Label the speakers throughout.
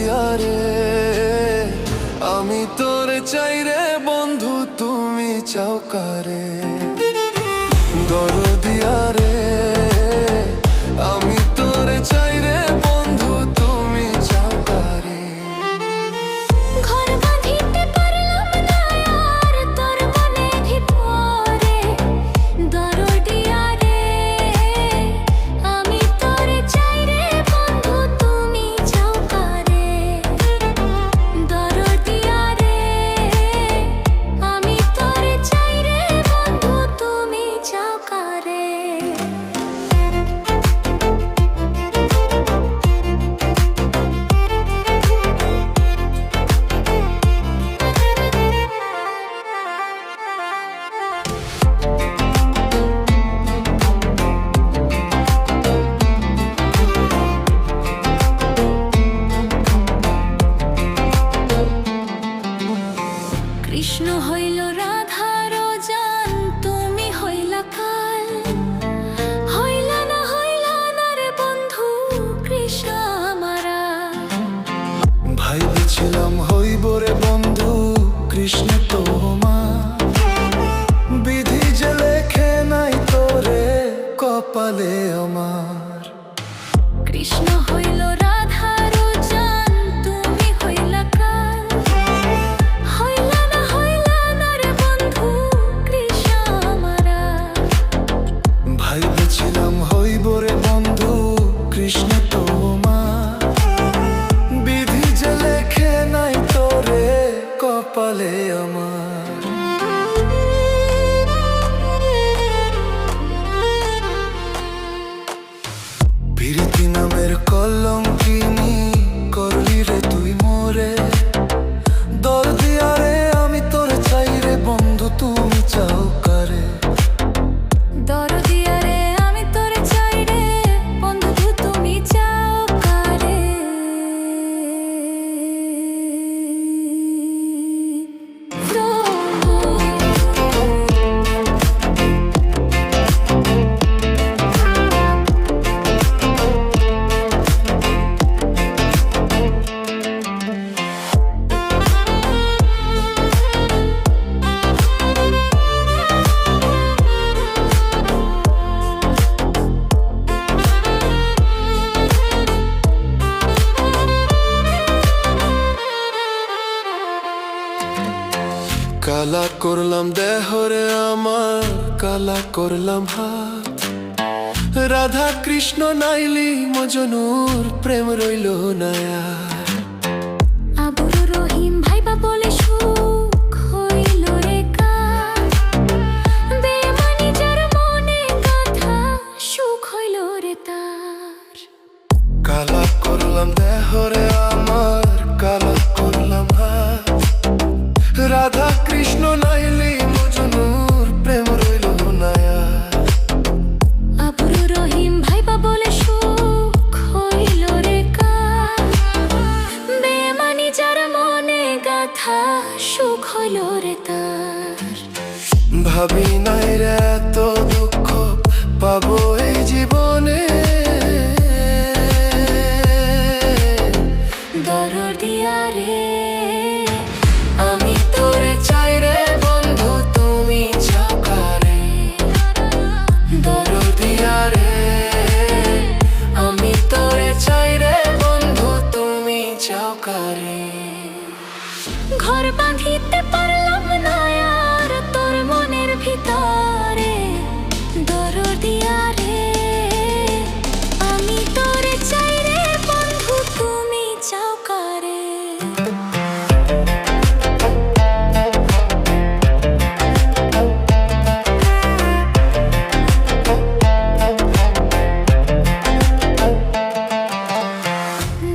Speaker 1: দিয়া রে আমি তোরে চাই রে বন্ধু তুমি চাও কারে দরদিয়া রে আমি তোরে চাই রে বন্ধু তুমি চাও কারে
Speaker 2: ঘর বাঁধিতে পারলাম না আর তোর মনে ভিতরে দরদিয়া রে আমি তোরে চাই রে বন্ধু তুমি চাও কারে দরদিয়া রে আমি তোরে চাই রে বন্ধু তুমি চাও কারে কৃষ্ণ হইল রাধার জান তুমি হইলা কাল হইলা না রে বন্ধু কৃষ্ণ আমারা
Speaker 1: ভাইবেছিলাম হইব রে বন্ধু কৃষ্ণ তোমার বিধি যে লেখে নাই তোরে কপালে আমার
Speaker 2: কৃষ্ণ হইল রাধার জান তুমি হইলা কাল হইলা না রে বন্ধু কৃষ্ণ আমারা
Speaker 1: ভাইবেছিলাম হইব রে বন্ধু কৃষ্ণ তোমার বিধি যে লেখে নাই তোরে কপালে আমার প্রীতি নামের কলঙ্কিনী করলি রে তুই মোরে দরদিয়া রে আমি তোরে চাই রে বন্ধু তুমি চাও কারে
Speaker 2: দরদিয়া রে আমি তোরে চাই রে বন্ধু তুমি চাও কারে
Speaker 1: কালা করলাম দেহরে আমার কালা করলাম হাত রাধা কৃষ্ণ নাইলি মজনুর প্রেম রইল না আর।
Speaker 2: আবুর রহিম ভাইবা বলে সুখ হইল রে কার বেমানি যার মনে গাথা সুখ হইল রে তার
Speaker 1: কালা করলাম দেহরে আমার কালা করলাম হাত রাধা কৃষ্ণ নাইলি মজনুর প্রেম রইল না আর।
Speaker 2: আবুর রহিম ভাইবা বলে সুখ হইল রে কার বেমানি যার মনে গাথা সুখ হইল রে তার
Speaker 1: ভাবি নাই রে এত দুঃখ পাবো এই জীবনে
Speaker 2: দরদিয়া রে আমি তোরে চাই রে বন্ধু তুমি চাও কারে
Speaker 1: দরদিয়া রে আমি তোরে চাই রে বন্ধু তুমি চাও কারে
Speaker 2: ঘর বাঁধিতে পারলাম না আর তোর মনের ভিতরে দরদিয়া রে আমি তোরে চাই রে বন্ধু তুমি চাও কারে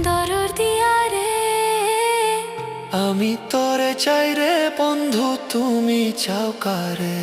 Speaker 2: দরদিয়া রে
Speaker 1: আমি তোরে চাই রে বন্ধু তুমি চাও কারে।